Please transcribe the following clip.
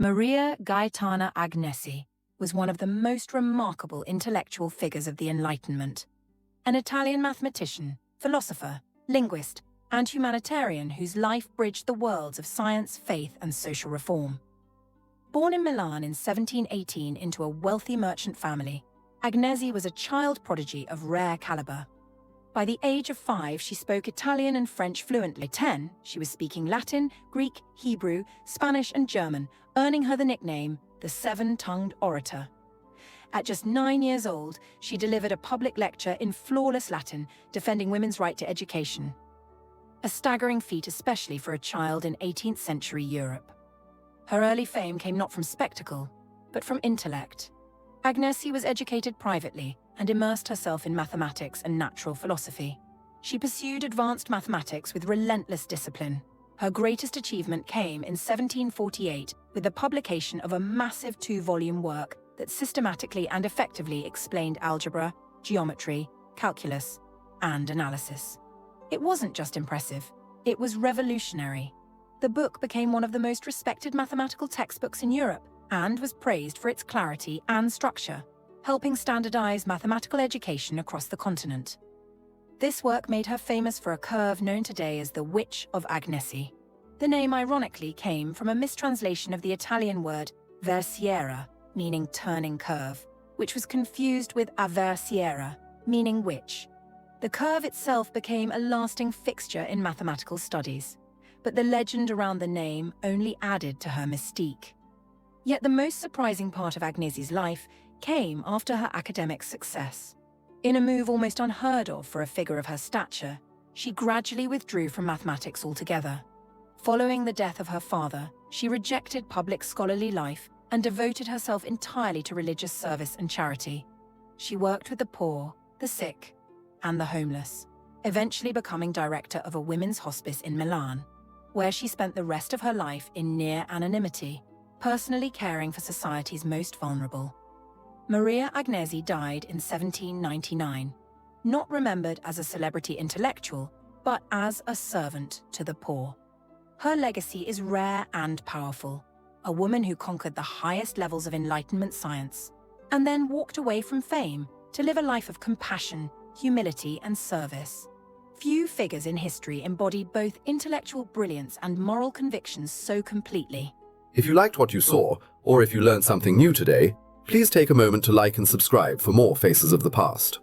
Maria Gaetana Agnesi was one of the most remarkable intellectual figures of the Enlightenment, an Italian mathematician, philosopher, linguist, and humanitarian whose life bridged the worlds of science, faith, and social reform. Born in Milan in 1718 into a wealthy merchant family, Agnesi was a child prodigy of rare caliber. By the age of 5, she spoke Italian and French fluently. 10, she was speaking Latin, Greek, Hebrew, Spanish, and German, earning her the nickname, the Seven-Tongued Orator. At just 9 years old, she delivered a public lecture in flawless Latin, defending women's right to education. A staggering feat, especially for a child in 18th century Europe. Her early fame came not from spectacle, but from intellect. Agnesi was educated privately and immersed herself in mathematics and natural philosophy. She pursued advanced mathematics with relentless discipline. Her greatest achievement came in 1748 with the publication of a massive 2-volume work that systematically and effectively explained algebra, geometry, calculus, and analysis. It wasn't just impressive, it was revolutionary. The book became one of the most respected mathematical textbooks in Europe and was praised for its clarity and structure, helping standardize mathematical education across the continent. This work made her famous for a curve known today as the Witch of Agnesi. The name ironically came from a mistranslation of the Italian word versiera, meaning turning curve, which was confused with aversiera, meaning witch. The curve itself became a lasting fixture in mathematical studies, but the legend around the name only added to her mystique. Yet the most surprising part of Agnesi's life came after her academic success. In a move almost unheard of for a figure of her stature, she gradually withdrew from mathematics altogether. Following the death of her father, she rejected public scholarly life and devoted herself entirely to religious service and charity. She worked with the poor, the sick, and the homeless, eventually becoming director of a women's hospice in Milan, where she spent the rest of her life in near anonymity, personally caring for society's most vulnerable. Maria Agnesi died in 1799, not remembered as a celebrity intellectual, but as a servant to the poor. Her legacy is rare and powerful, a woman who conquered the highest levels of Enlightenment science, and then walked away from fame to live a life of compassion, humility, and service. Few figures in history embody both intellectual brilliance and moral convictions so completely. If you liked what you saw, or if you learned something new today, please take a moment to like and subscribe for more Faces of the Past.